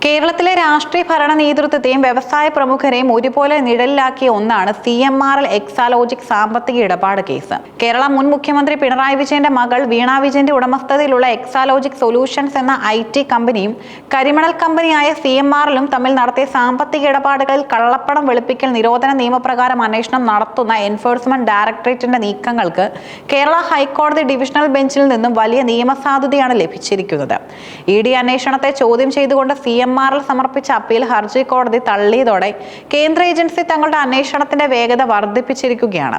കേരളത്തിലെ രാഷ്ട്രീയ ഭരണ നേതൃത്വത്തെയും വ്യവസായ പ്രമുഖരെയും ഒരുപോലെ നിഴലിലാക്കിയ ഒന്നാണ് CMRL എക്സാലോജിക് സാമ്പത്തിക ഇടപാട് കേസ്. കേരള മുൻ മുഖ്യമന്ത്രി പിണറായി വിജയന്റെ മകൾ വീണ വിജയന്റെ ഉടമസ്ഥതയിലുള്ള എക്സാലോജിക് സൊല്യൂഷൻസ് എന്ന IT കമ്പനിയും കരിമണൽ കമ്പനിയായ CMRLും തമ്മിൽ നടത്തിയ സാമ്പത്തിക ഇടപാടുകളിൽ കള്ളപ്പണം വെളുപ്പിക്കൽ നിരോധന നിയമപ്രകാരം അന്വേഷണം നടത്തുന്ന എൻഫോഴ്സ്മെന്റ് ഡയറക്ടറേറ്റിന്റെ നീക്കങ്ങൾക്ക് കേരള ഹൈക്കോടതി ഡിവിഷണൽ ബെഞ്ചിൽ നിന്നും വലിയ നിയമസാധുതയാണ് ലഭിച്ചിരിക്കുന്നത്. ED അന്വേഷണത്തെ ചോദ്യം ചെയ്തുകൊണ്ട് CMRL സമർപ്പിച്ച അപ്പീൽ ഹർജി കോടതി തള്ളിയതോടെ കേന്ദ്ര ഏജൻസി തങ്ങളുടെ അന്വേഷണത്തിന്റെ വേഗത വർദ്ധിപ്പിച്ചിരിക്കുകയാണ്.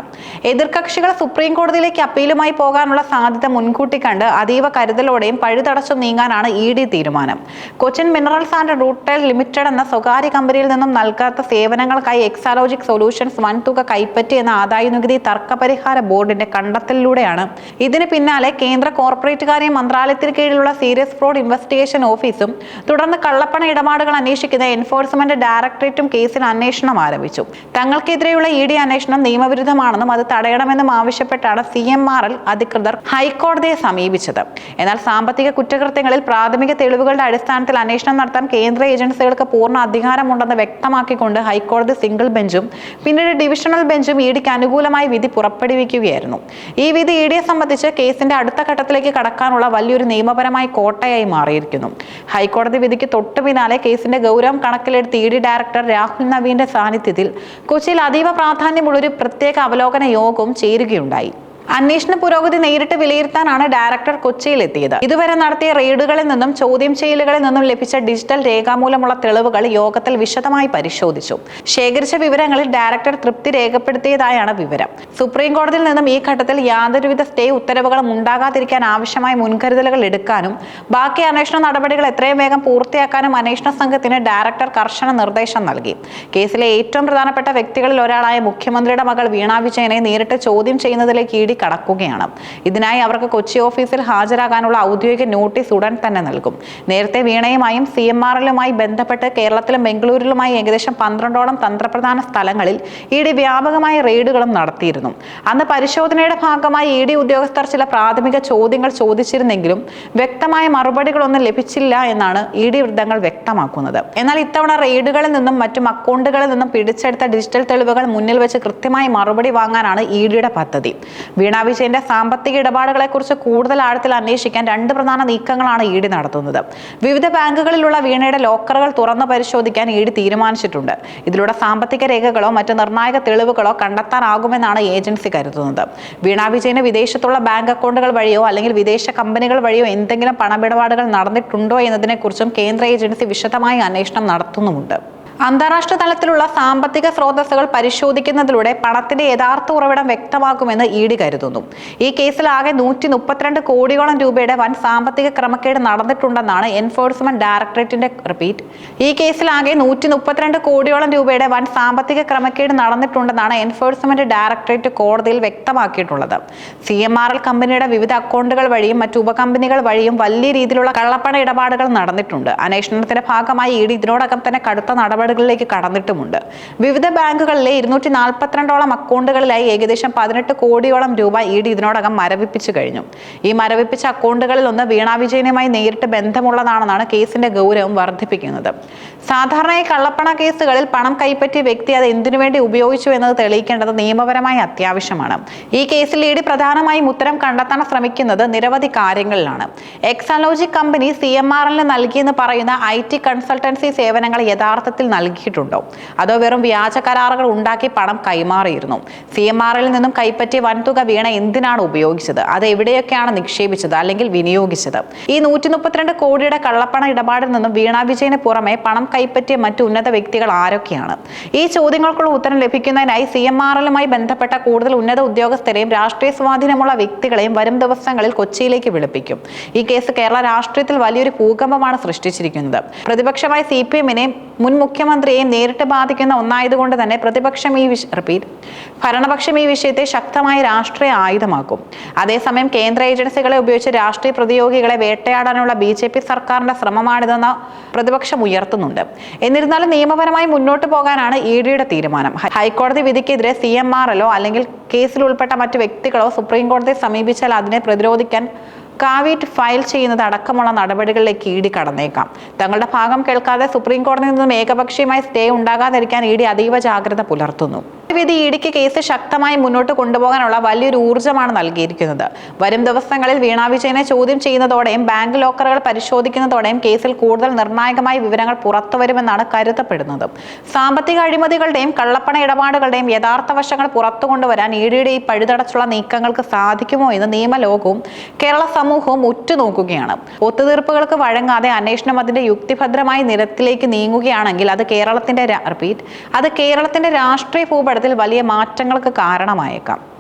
എതിർകക്ഷികൾ സുപ്രീം കോടതിയിലേക്ക് അപ്പീലുമായി പോകാനുള്ള സാധ്യത മുൻകൂട്ടി കണ്ട് അതീവ കരുതലോടെയും പഴുതടച്ചും നീങ്ങാനാണ് ED തീരുമാനം. Cochin minerals and rutile limited എന്ന സ്വകാര്യ കമ്പനിയിൽ നിന്നും നൽകാത്ത സേവനങ്ങൾക്കായി എക്സാലോജിക് സൊല്യൂഷൻസ് വൻതുക കൈപ്പറ്റി എന്ന ആദായനികുതി തർക്കപരിഹാര ബോർഡിന്റെ കണ്ടെത്തലിലൂടെയാണ് ഇതിന് പിന്നാലെ കേന്ദ്ര കോർപ്പറേറ്റ് കാര്യ മന്ത്രാലയത്തിന് കീഴിലുള്ള സീരിയസ് ഫ്രോഡ് ഇൻവെസ്റ്റിഗേഷൻ ഓഫീസും തുടർന്ന് കള്ളപ്പണ ഇടപാടുകൾ അന്വേഷിക്കുന്ന എൻഫോഴ്സ്മെന്റ് ഡയറക്ടറേറ്റും കേസിൽ അന്വേഷണം ആരംഭിച്ചു. തങ്ങൾക്കെതിരെയുള്ള ED അന്വേഷണം നിയമവിരുദ്ധമാണെന്നും അത് തടയണമെന്നും ആവശ്യപ്പെട്ടാണ് CMRL അധികൃതർ ഹൈക്കോടതിയെ സമീപിച്ചത്. എന്നാൽ സാമ്പത്തിക കുറ്റകൃത്യങ്ങളിൽ പ്രാഥമിക തെളിവുകളുടെ അടിസ്ഥാനത്തിൽ അന്വേഷണം നടത്താൻ കേന്ദ്ര ഏജൻസികൾക്ക് പൂർണ്ണ അധികാരമുണ്ടെന്ന് വ്യക്തമാക്കിക്കൊണ്ട് ഹൈക്കോടതി സിംഗിൾ ബെഞ്ചും പിന്നീട് ഡിവിഷണൽ ബെഞ്ചും EDക്ക് അനുകൂലമായി വിധി പുറപ്പെടുവിക്കുകയായിരുന്നു. ഈ വിധി EDയെ സംബന്ധിച്ച് കേസിന്റെ അടുത്ത ഘട്ടത്തിലേക്ക് കടക്കാനുള്ള വലിയൊരു നിയമപരമായ കോട്ടയായി മാറിയിരിക്കുന്നു. ഹൈക്കോടതി വിധിക്ക് തൊട്ടു പിന്നാലെ കേസിന്റെ ഗൗരവം കണക്കിലെടുത്ത് ED ഡയറക്ടർ രാഹുൽ നവീന്റെ സാന്നിധ്യത്തിൽ കൊച്ചിയിൽ അതീവ പ്രാധാന്യമുള്ളൊരു പ്രത്യേക അവലോകന യോഗവും ചേരുകയുണ്ടായി. അന്വേഷണ പുരോഗതി നേരിട്ട് വിലയിരുത്താനാണ് ഡയറക്ടർ കൊച്ചിയിലെത്തിയത്. ഇതുവരെ നടത്തിയ റെയ്ഡുകളിൽ നിന്നും ചോദ്യം ചെയ്യലുകളിൽ നിന്നും ലഭിച്ച ഡിജിറ്റൽ രേഖാമൂലമുള്ള തെളിവുകൾ യോഗത്തിൽ വിശദമായി പരിശോധിച്ചു. ശേഖരിച്ച വിവരങ്ങളിൽ ഡയറക്ടർ തൃപ്തി രേഖപ്പെടുത്തിയതായാണ് വിവരം. സുപ്രീം കോടതിയിൽ നിന്നും ഈ ഘട്ടത്തിൽ യാതൊരുവിധ സ്റ്റേ ഉത്തരവുകളും ഉണ്ടാകാതിരിക്കാൻ ആവശ്യമായ മുൻകരുതലുകൾ എടുക്കാനും ബാക്കി അന്വേഷണ നടപടികൾ എത്രയും വേഗം പൂർത്തിയാക്കാനും അന്വേഷണ സംഘത്തിന് ഡയറക്ടർ കർശന നിർദ്ദേശം നൽകി. കേസിലെ ഏറ്റവും പ്രധാനപ്പെട്ട വ്യക്തികളിൽ ഒരാളായ മുഖ്യമന്ത്രിയുടെ മകൾ വീണ വിജയനെ നേരിട്ട് ചോദ്യം ചെയ്യുന്നതിലേക്ക് ED കടക്കുകയാണ്. ഇതിനായി അവർക്ക് കൊച്ചി ഓഫീസിൽ ഹാജരാകാനുള്ള ഔദ്യോഗിക നോട്ടീസ് ഉടൻ തന്നെ നൽകും. നേരത്തെ വീണയുമായും CMRLുമായി ബന്ധപ്പെട്ട് കേരളത്തിലും ബംഗളൂരുവിലുമായി ഏകദേശം 12ഓളം തന്ത്രപ്രധാന സ്ഥലങ്ങളിൽ ED വ്യാപകമായ റെയ്ഡുകളും നടത്തിയിരുന്നു. അന്ന് പരിശോധനയുടെ ഭാഗമായി ED ഉദ്യോഗസ്ഥർ ചില പ്രാഥമിക ചോദ്യങ്ങൾ ചോദിച്ചിരുന്നെങ്കിലും വ്യക്തമായ മറുപടികളൊന്നും ലഭിച്ചില്ല എന്നാണ് ED വൃത്തങ്ങൾ വ്യക്തമാക്കുന്നത്. എന്നാൽ ഇത്തവണ റെയ്ഡുകളിൽ നിന്നും മറ്റും അക്കൗണ്ടുകളിൽ നിന്നും പിടിച്ചെടുത്ത ഡിജിറ്റൽ തെളിവുകൾ മുന്നിൽ വെച്ച് കൃത്യമായി മറുപടി വാങ്ങാനാണ് EDയുടെ പദ്ധതി. വീണ വിജയന്റെ സാമ്പത്തിക ഇടപാടുകളെക്കുറിച്ച് കൂടുതൽ ആഴത്തിൽ അന്വേഷിക്കാൻ 2 പ്രധാന നീക്കങ്ങളാണ് ED നടത്തുന്നത്. വിവിധ ബാങ്കുകളിലുള്ള വീണയുടെ ലോക്കറുകൾ തുറന്നു പരിശോധിക്കാൻ ED തീരുമാനിച്ചിട്ടുണ്ട്. ഇതിലൂടെ സാമ്പത്തിക രേഖകളോ മറ്റ് നിർണായക തെളിവുകളോ കണ്ടെത്താനാകുമെന്നാണ് ഏജൻസി കരുതുന്നത്. വീണ വിജയന് വിദേശത്തുള്ള ബാങ്ക് അക്കൗണ്ടുകൾ വഴിയോ അല്ലെങ്കിൽ വിദേശ കമ്പനികൾ വഴിയോ എന്തെങ്കിലും പണമിടപാടുകൾ നടന്നിട്ടുണ്ടോ എന്നതിനെക്കുറിച്ചും കേന്ദ്ര ഏജൻസി വിശദമായ അന്വേഷണം നടത്തുന്നുമുണ്ട്. അന്താരാഷ്ട്ര തലത്തിലുള്ള സാമ്പത്തിക സ്രോതസ്സുകൾ പരിശോധിക്കുന്നതിലൂടെ പണത്തിന്റെ യഥാർത്ഥ ഉറവിടം വ്യക്തമാക്കുമെന്ന് ED കരുതുന്നു. ഈ കേസിൽ ആകെ 132 കോടിയോളം രൂപയുടെ വൻ സാമ്പത്തിക ക്രമക്കേട് നടന്നിട്ടുണ്ടെന്നാണ് എൻഫോഴ്സ്മെന്റ് ഡയറക്ടറേറ്റിന്റെ ഈ കേസിൽ ആകെ 132 കോടിയോളം രൂപയുടെ വൻ സാമ്പത്തിക ക്രമക്കേട് നടന്നിട്ടുണ്ടെന്നാണ് എൻഫോഴ്സ്മെന്റ് ഡയറക്ടറേറ്റ് കോടതിയിൽ വ്യക്തമാക്കിയിട്ടുള്ളത്. CMRL കമ്പനിയുടെ വിവിധ അക്കൗണ്ടുകൾ വഴിയും മറ്റു ഉപകമ്പനികൾ വഴിയും വലിയ രീതിയിലുള്ള കള്ളപ്പണ ഇടപാടുകൾ നടന്നിട്ടുണ്ട്. അന്വേഷണത്തിന്റെ ഭാഗമായി ED ഇതിനോടകം തന്നെ കടുത്ത നടപടികളിലേക്ക് കടന്നിട്ടുമുണ്ട്. വിവിധ ബാങ്കുകളിലെ 242ഓളം അക്കൗണ്ടുകളിലായി ഏകദേശം 18 കോടിയോളം രൂപ ED ഇതിനോടകം മരവിപ്പിച്ചു കഴിഞ്ഞു. ഈ മരവിപ്പിച്ച അക്കൗണ്ടുകളിൽ ഒന്ന് വീണ വിജയനുമായി നേരിട്ട് ബന്ധമുള്ളതാണെന്നാണ് കേസിന്റെ ഗൗരവം വർദ്ധിപ്പിക്കുന്നത്. സാധാരണയായി കള്ളപ്പണ കേസുകളിൽ പണം കൈപ്പറ്റിയ വ്യക്തി അത് എന്തിനുവേണ്ടി ഉപയോഗിച്ചു എന്നത് തെളിയിക്കേണ്ടത് നിയമപരമായി അത്യാവശ്യമാണ്. ഈ കേസിൽ ED പ്രധാനമായും ഉത്തരം കണ്ടെത്താൻ ശ്രമിക്കുന്നത് നിരവധി കാര്യങ്ങളിലാണ്. എക്സാലോജിക് കമ്പനി CMRLന് നൽകിയെന്ന് പറയുന്ന IT കൺസൾട്ടൻസി സേവനങ്ങൾ യഥാർത്ഥത്തിൽ നൽകിയിട്ടുണ്ടോ, അതോ വെറും വ്യാജ കരാറുകൾ ഉണ്ടാക്കി പണം കൈമാറിയിരുന്നു? CMRLൽ നിന്നും കൈപ്പറ്റിയ വൻതുക വീണ എന്തിനാണ് ഉപയോഗിച്ചത്? അത് എവിടെയൊക്കെയാണ് നിക്ഷേപിച്ചത് അല്ലെങ്കിൽ വിനിയോഗിച്ചത്? ഈ 132 കോടിയുടെ കള്ളപ്പണ ഇടപാടിൽ നിന്നും വീണ വിജയന് പുറമെ പണം കൈപ്പറ്റിയ മറ്റു ഉന്നത വ്യക്തികൾ ആരൊക്കെയാണ്? ഈ ചോദ്യങ്ങൾക്കുള്ള ഉത്തരം ലഭിക്കുന്നതിനായി CMRLുമായി ബന്ധപ്പെട്ട കൂടുതൽ ഉന്നത ഉദ്യോഗസ്ഥരെയും രാഷ്ട്രീയ സ്വാധീനമുള്ള വ്യക്തികളെയും വരും ദിവസങ്ങളിൽ കൊച്ചിയിലേക്ക് വിളിപ്പിക്കും. ഈ കേസ് കേരള രാഷ്ട്രീയത്തിൽ വലിയൊരു ഭൂകമ്പമാണ് സൃഷ്ടിച്ചിരിക്കുന്നത്. പ്രതിപക്ഷമായ CPMനെ മുൻ മുഖ്യമന്ത്രിയെയും നേരിട്ട് ബാധിക്കുന്ന ഒന്നായതുകൊണ്ട് തന്നെ ഭരണപക്ഷം ഈ വിഷയത്തെ ശക്തമായ രാഷ്ട്രീയ ആയുധമാക്കും. അതേസമയം കേന്ദ്ര ഏജൻസികളെ ഉപയോഗിച്ച് രാഷ്ട്രീയ പ്രതിയോഗികളെ വേട്ടയാടാനുള്ള BJP സർക്കാരിന്റെ ശ്രമമാണിതെന്ന പ്രതിപക്ഷം ഉയർത്തുന്നുണ്ട്. എന്നിരുന്നാലും നിയമപരമായി മുന്നോട്ട് പോകാനാണ് EDയുടെ തീരുമാനം. ഹൈക്കോടതി വിധിക്കെതിരെ CMRLോ അല്ലെങ്കിൽ കേസിൽ ഉൾപ്പെട്ട മറ്റു വ്യക്തികളോ സുപ്രീം കോടതിയെ സമീപിച്ചാൽ അതിനെ പ്രതിരോധിക്കാൻ കാവ്യറ്റ് ഫയൽ ചെയ്യുന്നത് അടക്കമുള്ള നടപടികളിലേക്ക് ഇ ഡി കടന്നേക്കാം. തങ്ങളുടെ ഭാഗം കേൾക്കാതെ സുപ്രീം കോടതിയിൽ നിന്നും ഏകപക്ഷീയമായി സ്റ്റേ ഉണ്ടാകാതിരിക്കാൻ ഇ ഡി അതീവ ജാഗ്രത പുലർത്തുന്നു. വിധി ഇ ഡിക്ക് കേസ് ശക്തമായി മുന്നോട്ട് കൊണ്ടുപോകാനുള്ള വലിയൊരു ഊർജ്ജമാണ് നൽകിയിരിക്കുന്നത്. വരും ദിവസങ്ങളിൽ വീണ വിജയനെ ചോദ്യം ചെയ്യുന്നതോടെയും ബാങ്ക് ലോക്കറുകൾ പരിശോധിക്കുന്നതോടെയും കേസിൽ കൂടുതൽ നിർണായകമായ വിവരങ്ങൾ പുറത്തുവരുമെന്നാണ് കരുതപ്പെടുന്നത്. സാമ്പത്തിക അഴിമതികളുടെയും കള്ളപ്പണ ഇടപാടുകളുടെയും യഥാർത്ഥ വശങ്ങൾ പുറത്തു കൊണ്ടുവരാൻ ഇ ഡിയുടെ ഈ പഴുതടച്ചുള്ള നീക്കങ്ങൾക്ക് സാധിക്കുമോ എന്ന് നിയമലോകവും കേരള സമൂഹവും ഉറ്റുനോക്കുകയാണ്. ഒത്തുതീർപ്പുകൾക്ക് വഴങ്ങാതെ അന്വേഷണം അതിന്റെ യുക്തിഭദ്രമായ നിരത്തിലേക്ക് നീങ്ങുകയാണെങ്കിൽ അത് കേരളത്തിന്റെ രാഷ്ട്രീയ ഭൂപടത്തിൽ വലിയ മാറ്റങ്ങൾക്ക് കാരണമായേക്കാം.